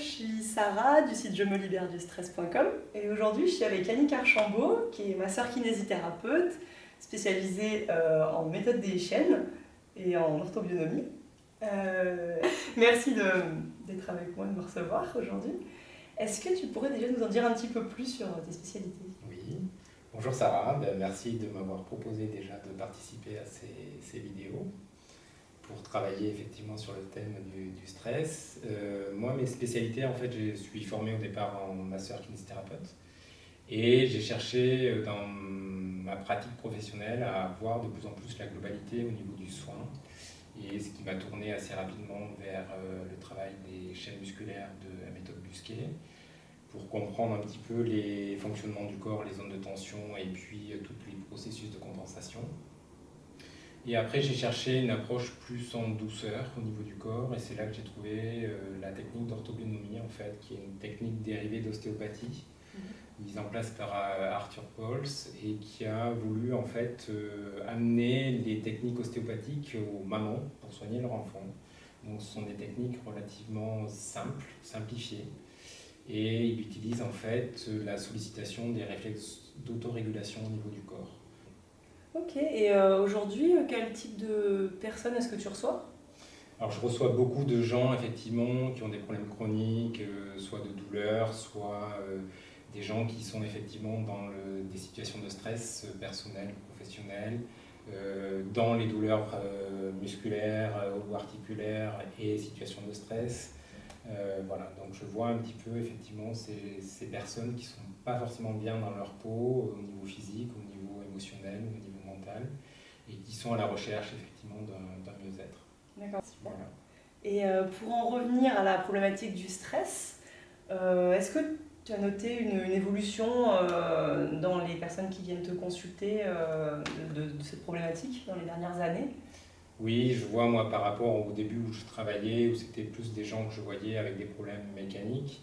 suis Sarah du site je-me-libère-du-stress.com et aujourd'hui je suis avec Annick Archambault qui est masseur kinésithérapeute spécialisée en méthode des chaînes et en orthobionomie. Merci d'être avec moi et de me recevoir aujourd'hui. Est-ce que tu pourrais déjà nous en dire un petit peu plus sur tes spécialités? Oui, bonjour Sarah, merci de m'avoir proposé déjà de participer à ces vidéos pour travailler effectivement sur le thème du stress. Moi, mes spécialités, en fait, je suis formé au départ en masseur kinésithérapeute et j'ai cherché dans ma pratique professionnelle à voir de plus en plus la globalité au niveau du soin, et ce qui m'a tourné assez rapidement vers le travail des chaînes musculaires de la méthode Busquet, pour comprendre un petit peu les fonctionnements du corps, les zones de tension et puis tous les processus de compensation. Et après, j'ai cherché une approche plus en douceur au niveau du corps, et c'est là que j'ai trouvé la technique d'orthobionomie, en fait, qui est une technique dérivée d'ostéopathie, mise en place par Arthur Pauls, et qui a voulu en fait amener les techniques ostéopathiques aux mamans pour soigner leur enfant. Donc ce sont des techniques relativement simples, simplifiées, et il utilise en fait la sollicitation des réflexes d'autorégulation au niveau du corps. Ok, et aujourd'hui, quel type de personnes est-ce que tu reçois? Alors je reçois beaucoup de gens effectivement qui ont des problèmes chroniques, soit de douleur, soit des gens qui sont effectivement dans des situations de stress personnel, professionnel, dans les douleurs musculaires ou articulaires et situations de stress. Voilà, donc je vois un petit peu effectivement ces personnes qui ne sont pas forcément bien dans leur peau, au niveau physique, au niveau émotionnel, au niveau mental, et qui sont à la recherche effectivement d'un mieux-être. D'accord, super. Voilà. Et pour en revenir à la problématique du stress, est-ce que tu as noté une évolution dans les personnes qui viennent te consulter de cette problématique dans les dernières années? Oui, je vois moi par rapport au début où je travaillais, où c'était plus des gens que je voyais avec des problèmes mécaniques.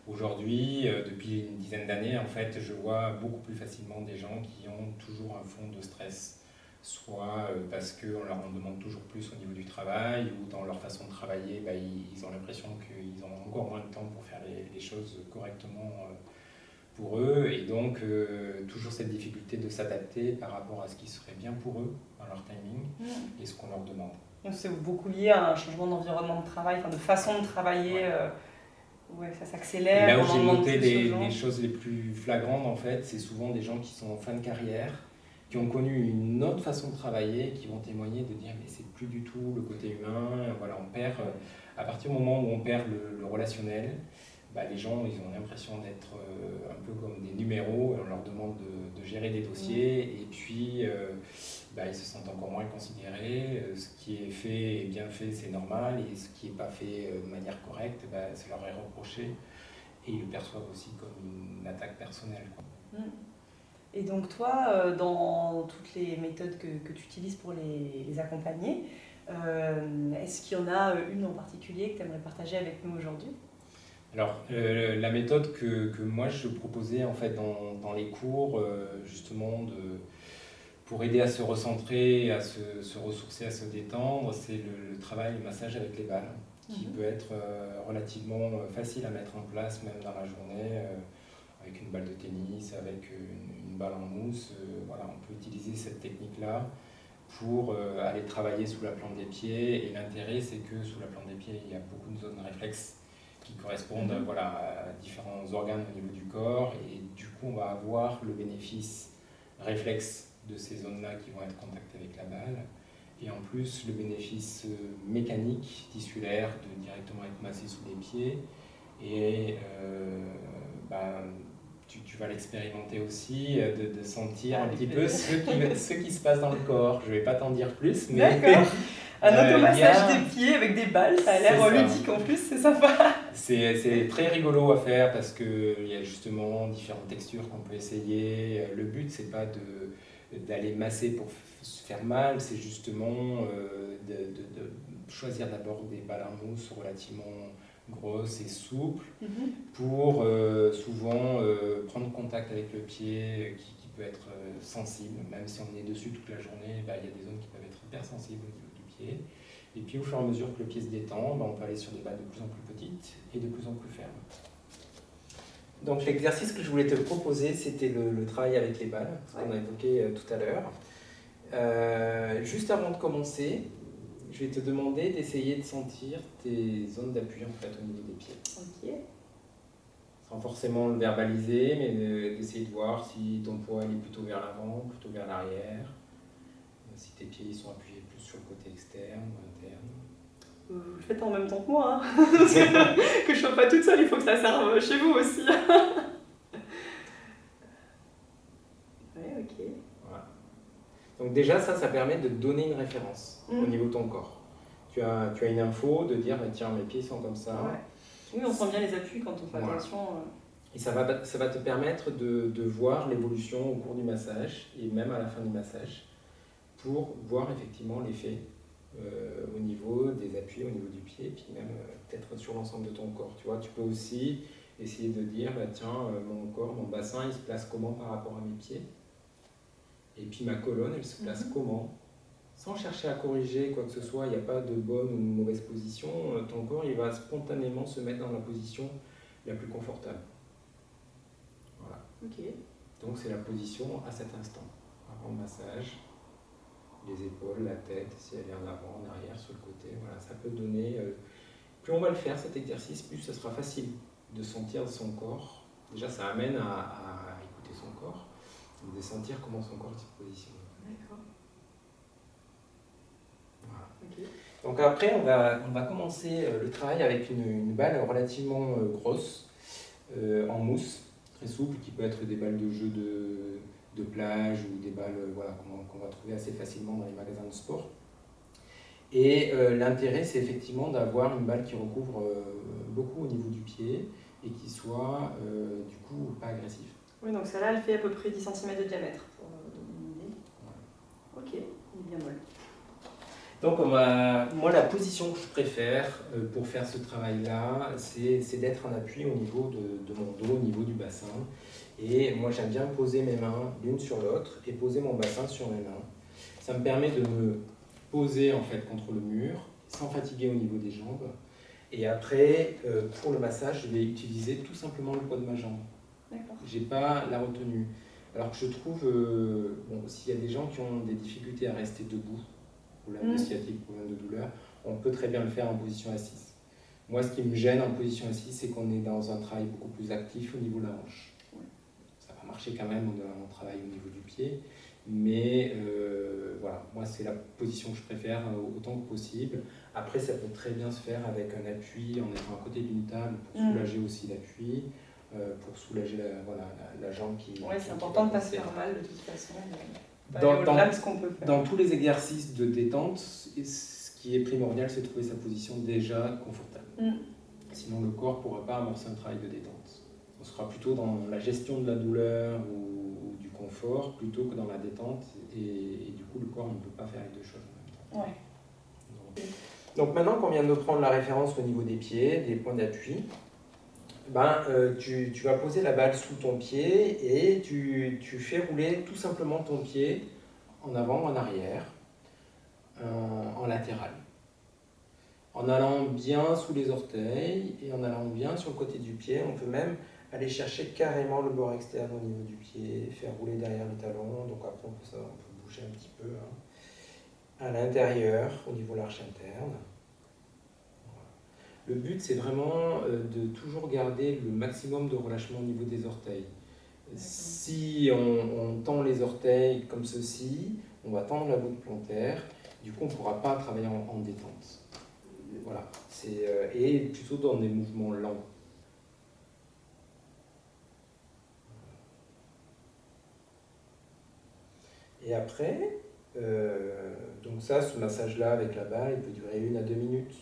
Aujourd'hui, depuis une dizaine d'années, en fait, je vois beaucoup plus facilement des gens qui ont toujours un fond de stress, soit parce qu'on leur en demande toujours plus au niveau du travail, ou dans leur façon de travailler, ils ont l'impression qu'ils ont encore moins de temps pour faire les choses correctement pour eux, et donc toujours cette difficulté de s'adapter par rapport à ce qui serait bien pour eux, dans leur timing, et ce qu'on leur demande. Donc c'est beaucoup lié à un changement d'environnement de travail, enfin de façon de travailler. Ouais. Ouais, ça Et s'accélère, là où on en j'ai demande noté plus aux gens. les choses les plus flagrantes, en fait, c'est souvent des gens qui sont en fin de carrière, qui ont connu une autre façon de travailler, qui vont témoigner de dire mais c'est plus du tout le côté humain. Voilà, on perd, à partir du moment où on perd le relationnel, les gens ils ont l'impression d'être un peu comme des numéros, et on leur demande de gérer des dossiers, et puis ils se sentent encore moins considérés. Ce qui est fait et bien fait, c'est normal, et ce qui n'est pas fait de manière correcte, ça leur est reproché. Et ils le perçoivent aussi comme une attaque personnelle, quoi. Et donc toi, dans toutes les méthodes que tu utilises pour les accompagner, est-ce qu'il y en a une en particulier que tu aimerais partager avec nous aujourd'hui? Alors, la méthode que moi je proposais en fait dans les cours, justement, pour aider à se recentrer, à se ressourcer, à se détendre, c'est le travail, le massage avec les balles, qui peut être relativement facile à mettre en place, même dans la journée, avec une balle de tennis, avec une balle en mousse. Voilà, on peut utiliser cette technique-là pour aller travailler sous la plante des pieds. Et l'intérêt, c'est que sous la plante des pieds, il y a beaucoup de zones réflexes qui correspondent à différents organes au niveau du corps. Et du coup, on va avoir le bénéfice réflexe de ces zones-là qui vont être en contact avec la balle. Et en plus, le bénéfice mécanique, tissulaire, de directement être massé sous les pieds. Et tu vas l'expérimenter aussi, de sentir un petit peu ce qui se passe dans le corps. Je ne vais pas t'en dire plus, mais... D'accord. Un automassage des pieds avec des balles, ça a l'air ludique en plus, c'est sympa. C'est très rigolo à faire parce qu'il y a justement différentes textures qu'on peut essayer. Le but, c'est pas d'aller masser pour se faire mal, c'est justement de choisir d'abord des balles en mousse relativement grosses et souples pour souvent prendre contact avec le pied qui peut être sensible. Même si on est dessus toute la journée, il y a des zones qui peuvent être hypersensibles au niveau du pied. Et puis au fur et à mesure que le pied se détend, on peut aller sur des balles de plus en plus petites et de plus en plus fermes. Donc l'exercice que je voulais te proposer, c'était le travail avec les balles, ce qu'on a évoqué tout à l'heure. Juste avant de commencer, je vais te demander d'essayer de sentir tes zones d'appui en fait, au niveau des pieds. Ok. Sans forcément le verbaliser, mais d'essayer de voir si ton poids il est plutôt vers l'avant, plutôt vers l'arrière, si tes pieds sont appuyés plus sur le côté externe ou interne. Vous le faites en même temps que moi, hein. Parce que je ne sois pas toute seule, il faut que ça serve chez vous aussi. Ouais, ok. Voilà. Donc déjà, ça permet de donner une référence au niveau de ton corps. Tu as une info de dire, tiens, mes pieds sont comme ça. Ouais. Oui, on sent bien les appuis quand on fait attention. Et ça va te permettre de voir l'évolution au cours du massage et même à la fin du massage pour voir effectivement l'effet au niveau des appuis, au niveau du pied, et puis même peut-être sur l'ensemble de ton corps. Tu vois, tu peux aussi essayer de dire, tiens, mon corps, mon bassin, il se place comment par rapport à mes pieds? Et puis ma colonne, elle se place comment? Sans chercher à corriger quoi que ce soit, il n'y a pas de bonne ou de mauvaise position. Ton corps, il va spontanément se mettre dans la position la plus confortable. Voilà. Ok. Donc c'est la position à cet instant. Avant le massage, les épaules, la tête, si elle est en avant, en arrière, sur le côté. Voilà, ça peut donner... plus on va le faire cet exercice, plus ce sera facile de sentir son corps. Déjà, ça amène à écouter son corps, de sentir comment son corps se positionne. D'accord. Voilà. Okay. Donc après, on va commencer le travail avec une balle relativement grosse, en mousse, très souple, qui peut être des balles de jeu de plage ou des balles qu'on va trouver assez facilement dans les magasins de sport. Et l'intérêt, c'est effectivement d'avoir une balle qui recouvre beaucoup au niveau du pied et qui soit du coup pas agressive. Oui, donc celle-là, elle fait à peu près 10 cm de diamètre, pour donner une idée. Ouais. Ok, il est bien molle. Donc moi, la position que je préfère pour faire ce travail-là, c'est d'être en appui au niveau de mon dos, au niveau du bassin. Et moi, j'aime bien poser mes mains l'une sur l'autre et poser mon bassin sur mes mains. Ça me permet de me poser en fait contre le mur, sans fatiguer au niveau des jambes. Et après, pour le massage, je vais utiliser tout simplement le poids de ma jambe. Je n'ai pas la retenue. Alors que je trouve, s'il y a des gens qui ont des difficultés à rester debout, problème de sciatique, problème de douleur, on peut très bien le faire en position assise. Moi, ce qui me gêne en position assise, c'est qu'on est dans un travail beaucoup plus actif au niveau de la hanche. Ça va marcher quand même, on travaille au niveau du pied, mais voilà, moi c'est la position que je préfère autant que possible. Après, ça peut très bien se faire avec un appui en étant à côté d'une table pour soulager aussi l'appui, pour soulager la jambe qui... Oui, c'est important de ne pas se faire mal de toute façon. Dans tous les exercices de détente, ce qui est primordial, c'est de trouver sa position déjà confortable. Sinon, le corps ne pourra pas amorcer un travail de détente. On sera plutôt dans la gestion de la douleur ou du confort plutôt que dans la détente. Et du coup, le corps ne peut pas faire les deux choses en même temps. Donc maintenant qu'on vient de prendre la référence au niveau des pieds, des points d'appui, tu vas poser la balle sous ton pied et tu fais rouler tout simplement ton pied en avant, en arrière, en latéral. En allant bien sous les orteils et en allant bien sur le côté du pied. On peut même aller chercher carrément le bord externe au niveau du pied, faire rouler derrière les talons. Donc après, on peut bouger un petit peu à l'intérieur, au niveau de l'arche interne. Le but, c'est vraiment de toujours garder le maximum de relâchement au niveau des orteils. Si on tend les orteils comme ceci, on va tendre la voûte plantaire, du coup on ne pourra pas travailler en détente. Voilà, et plutôt dans des mouvements lents. Et après, donc ce massage-là avec la balle, il peut durer 1 à 2 minutes.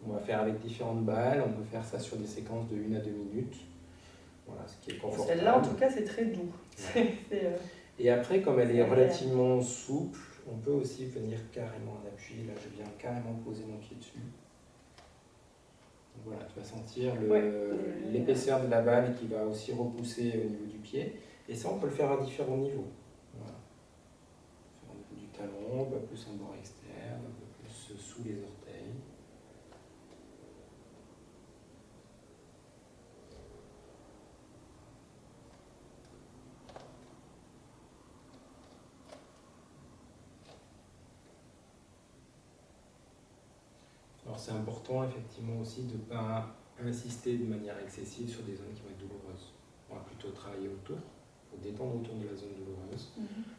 On va faire avec différentes balles, on peut faire ça sur des séquences de 1 à 2 minutes. Voilà, ce qui est confortable. Celle-là, en tout cas, c'est très doux. Ouais. Et après, comme elle est relativement souple, on peut aussi venir carrément en appui. Là, je viens carrément poser mon pied dessus. Donc voilà, tu vas sentir l'épaisseur de la balle qui va aussi repousser au niveau du pied. Et ça, on peut le faire à différents niveaux. Voilà. Au niveau du talon, un peu plus en bord externe, un peu plus sous les orteils. c'est important effectivement aussi de ne pas insister de manière excessive sur des zones qui vont être douloureuses. On va plutôt travailler autour, pour détendre autour de la zone douloureuse,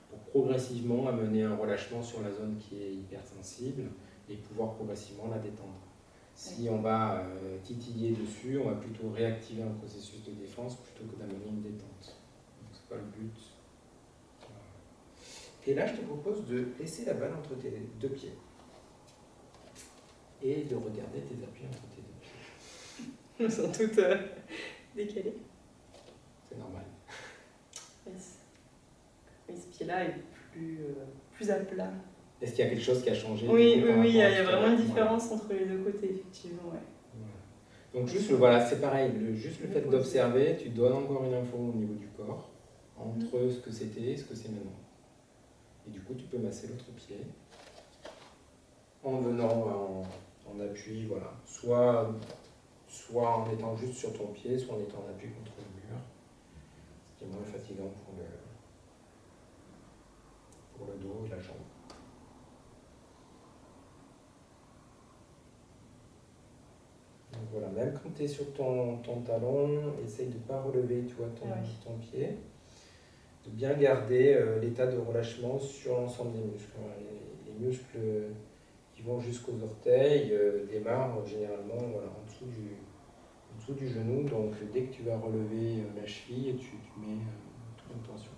pour progressivement amener un relâchement sur la zone qui est hypersensible et pouvoir progressivement la détendre. Si on va titiller dessus, on va plutôt réactiver un processus de défense plutôt que d'amener une détente. Donc c'est pas le but. Et là, je te propose de laisser la balle entre tes deux pieds et de regarder tes appuis entre tes deux pieds. Elles sont toutes décalées. C'est normal. Oui, ce pied-là est plus à plat. Est-ce qu'il y a quelque chose qui a changé? Oui, il y a vraiment une différence entre les deux côtés, effectivement. Ouais. Donc juste, voilà, c'est pareil, juste le fait d'observer, tu donnes encore une info au niveau du corps, entre ce que c'était et ce que c'est maintenant. Et du coup, tu peux masser l'autre pied, en venant en appui, voilà. Soit en étant juste sur ton pied, soit en étant en appui contre le mur, ce qui est moins fatigant pour le dos et la jambe. Donc voilà, même quand tu es sur ton talon, essaye de ne pas relever ton pied, de bien garder l'état de relâchement sur l'ensemble des muscles. Voilà, les muscles qui vont jusqu'aux orteils démarrent généralement en dessous du genou, donc dès que tu vas relever la cheville, tu mets toute une tension.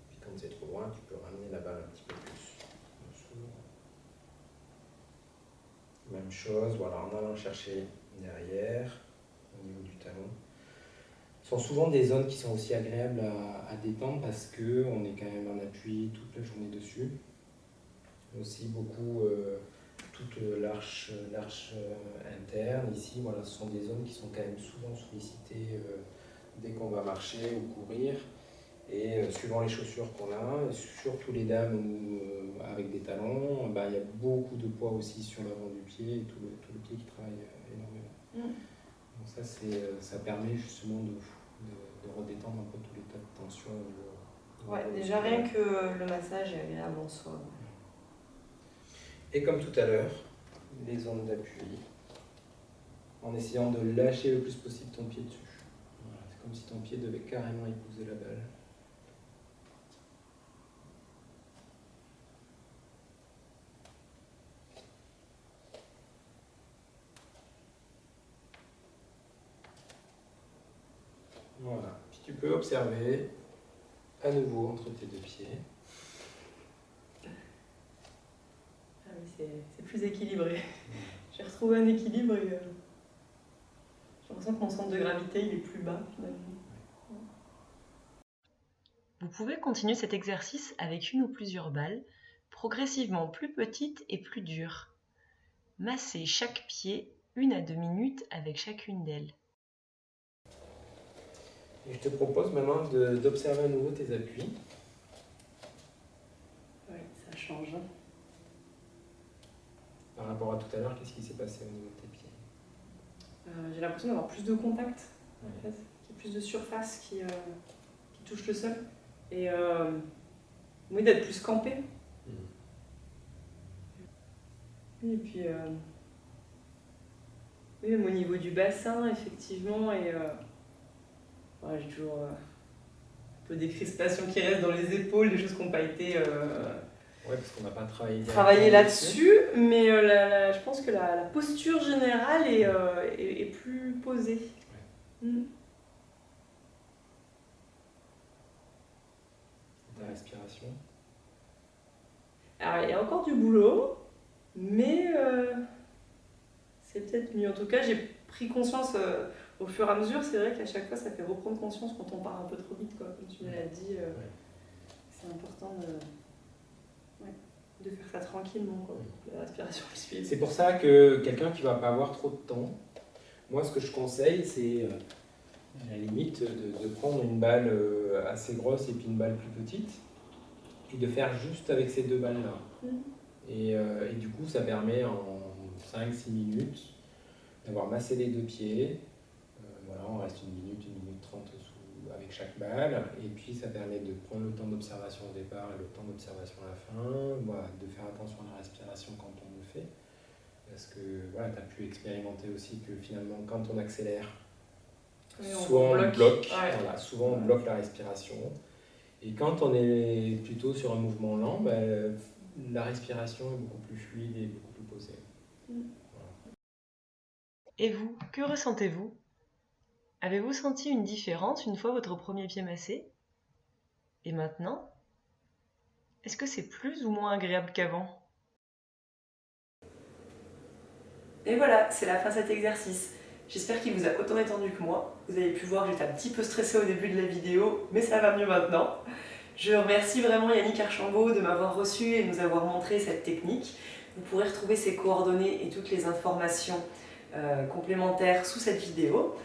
Puis quand c'est trop loin, tu peux ramener la balle un petit peu plus en dessous. Même chose, voilà, en allant chercher derrière, au niveau du talon. Ce sont souvent des zones qui sont aussi agréables à détendre parce qu'on est quand même en appui toute la journée dessus. Aussi beaucoup toute l'arche interne. Ici, voilà, ce sont des zones qui sont quand même souvent sollicitées dès qu'on va marcher ou courir. Et suivant les chaussures qu'on a, surtout les dames avec des talons, il y a beaucoup de poids aussi sur l'avant du pied et tout le pied qui travaille énormément. Donc ça permet justement de redétendre un peu tous les tas de tension. Ouais, déjà rien que le massage est agréable en soi. Et comme tout à l'heure, les zones d'appui, en essayant de lâcher le plus possible ton pied dessus. Voilà, c'est comme si ton pied devait carrément épouser la balle. Voilà, puis tu peux observer à nouveau entre tes deux pieds. Ah oui, c'est plus équilibré. J'ai retrouvé un équilibre et j'ai l'impression que mon centre de gravité il est plus bas finalement. Vous pouvez continuer cet exercice avec une ou plusieurs balles, progressivement plus petites et plus dures. Massez chaque pied 1 à 2 minutes avec chacune d'elles. Et je te propose maintenant d'observer à nouveau tes appuis. Oui, ça change. Par rapport à tout à l'heure, qu'est-ce qui s'est passé au niveau de tes pieds? J'ai l'impression d'avoir plus de contact, en fait, qu'il y a plus de surface qui touche le sol. Et oui, d'être plus campé. Et puis, oui, même au niveau du bassin, effectivement, et j'ai toujours un peu des crispations qui restent dans les épaules, des choses qui n'ont pas été Ouais, parce qu'on n'a pas travaillé là-dessus, mais je pense que la posture générale est plus posée. Ouais. Ta respiration? Alors, il y a encore du boulot, mais c'est peut-être mieux. En tout cas, j'ai pris conscience au fur et à mesure. C'est vrai qu'à chaque fois, ça fait reprendre conscience quand on part un peu trop vite, quoi. Comme tu me l'as dit, c'est important de faire ça tranquillement, quoi. La respiration suive. C'est pour ça que quelqu'un qui ne va pas avoir trop de temps, moi, ce que je conseille, c'est à la limite de prendre une balle assez grosse et puis une balle plus petite et de faire juste avec ces deux balles-là. Et du coup, ça permet en 5-6 minutes d'avoir massé les deux pieds. Voilà, on reste 1 minute, 1 minute 30 avec chaque balle. Et puis ça permet de prendre le temps d'observation au départ et le temps d'observation à la fin, voilà, de faire attention à la respiration quand on le fait. Parce que voilà, tu as pu expérimenter aussi que finalement quand on accélère, souvent on bloque, voilà, souvent on bloque la respiration. Et quand on est plutôt sur un mouvement lent, ben, la respiration est beaucoup plus fluide et beaucoup plus posée. Voilà. Et vous, que ressentez-vous? Avez-vous senti une différence une fois votre premier pied massé? Et maintenant? Est-ce que c'est plus ou moins agréable qu'avant? Et voilà, c'est la fin de cet exercice. J'espère qu'il vous a autant détendu que moi. Vous avez pu voir que j'étais un petit peu stressée au début de la vidéo, mais ça va mieux maintenant. Je remercie vraiment Yannick Archambault de m'avoir reçu et de nous avoir montré cette technique. Vous pourrez retrouver ses coordonnées et toutes les informations complémentaires sous cette vidéo.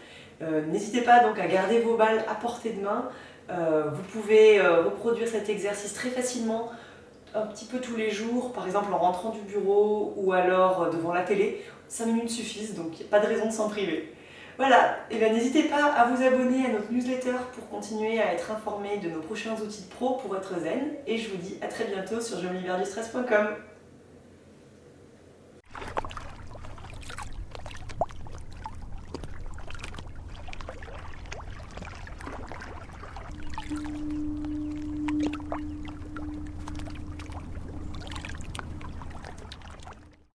N'hésitez pas donc à garder vos balles à portée de main. Vous pouvez reproduire cet exercice très facilement, un petit peu tous les jours, par exemple en rentrant du bureau ou alors devant la télé. 5 minutes suffisent, donc il n'y a pas de raison de s'en priver. Voilà, et bien n'hésitez pas à vous abonner à notre newsletter pour continuer à être informé de nos prochains outils de pro pour être zen. Et je vous dis à très bientôt sur je me libère du stress.com.